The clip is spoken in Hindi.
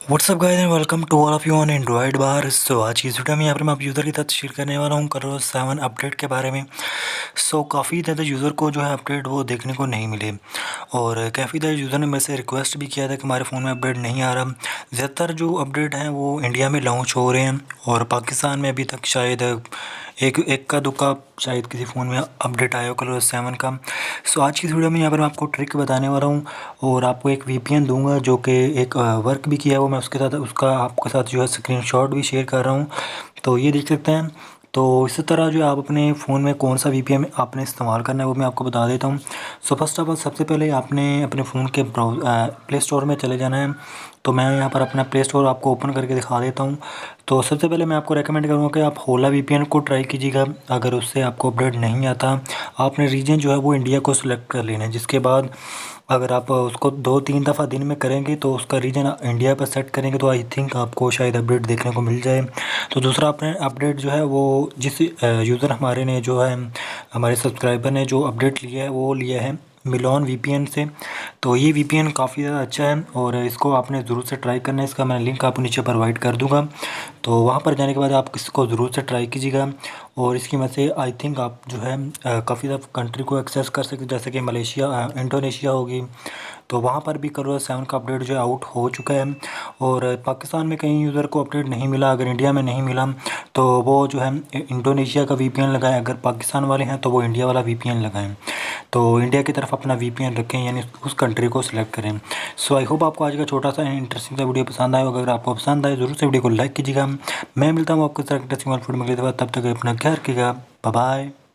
WhatsApp guys and welcome to all of you on Android बार। सो आज की इस वीडियो में यहाँ पर मैं आप यूज़र के साथ शेयर करने वाला हूँ ColorOs 7 अपडेट के बारे में। सो काफ़ी ज़्यादा यूज़र को जो है अपडेट वो देखने को नहीं मिले और काफ़ी ज़्यादा यूज़र ने मेरे से रिक्वेस्ट भी किया था कि हमारे फ़ोन में अपडेट नहीं आ रहा। ज़्यादातर जो अपडेट हैं वो इंडिया में लॉन्च हो रहे हैं और पाकिस्तान में अभी तक शायद एक का दुक्का शायद किसी फ़ोन में अपडेट आया हो ColorOs 7 का। सो आज की इस वीडियो में यहाँ पर मैं आपको ट्रिक बताने वाला हूँ और आपको एक VPN दूंगा जो कि एक वर्क भी किया है वो मैं उसके साथ उसका आपके साथ जो है स्क्रीनशॉट भी शेयर कर रहा हूँ, तो ये देख सकते हैं। तो इसी तरह जो आप अपने फ़ोन में कौन सा VPN आपने इस्तेमाल करना है वो मैं आपको बता देता हूँ। सो फर्स्ट ऑफ ऑल सबसे पहले आपने अपने फ़ोन के प्ले स्टोर में चले जाना है। तो मैं यहाँ पर अपना प्ले स्टोर आपको ओपन करके दिखा देता हूँ। तो सबसे पहले मैं आपको रेकमेंड करूँगा कि आप होला VPN को ट्राई कीजिएगा। अगर उससे आपको अपडेट नहीं आता, आपने रीजन जो है वो इंडिया को सिलेक्ट कर लेना है, जिसके बाद अगर आप उसको 2-3 दफ़ा दिन में करेंगे तो उसका रीजन इंडिया पर सेट करेंगे तो आई थिंक आपको शायद अपडेट देखने को मिल जाए। तो दूसरा आपने अपडेट जो है वो जिस यूज़र हमारे ने जो है हमारे सब्सक्राइबर ने जो अपडेट लिया है वो लिया है मिलोन VPN से। तो ये VPN काफ़ी ज़्यादा अच्छा है और इसको आपने ज़रूर से ट्राई करना है। इसका मैं लिंक आपको नीचे प्रोवाइड कर दूँगा, तो वहाँ पर जाने के बाद आप इसको ज़रूर से ट्राई कीजिएगा और इसकी वजह से आई थिंक आप जो है काफ़ी ज़्यादा कंट्री को एक्सेस कर सकते, जैसे कि मलेशिया इंडोनेशिया होगी। तो वहाँ पर भी ColorOs 7 का अपडेट जो है आउट हो चुका है और पाकिस्तान में कई यूज़र को अपडेट नहीं मिला। अगर इंडिया में नहीं मिला तो वो जो है इंडोनेशिया का VPN लगाएं, अगर पाकिस्तान वाले हैं तो वो इंडिया वाला VPN लगाएं। तो इंडिया की तरफ अपना VPN रखें, यानी उस कंट्री को सिलेक्ट करें। सो आई होप आपको आज का छोटा सा इंटरेस्टिंग सा वीडियो पसंद आया होगा। अगर आपको पसंद आए ज़रूर से वीडियो को लाइक कीजिएगा। मैं मिलता हूँ आपको इस तरह इंटरेस्टिंग वीडियो में, तब तक अपना ख्याल रखिएगा। Bye bye.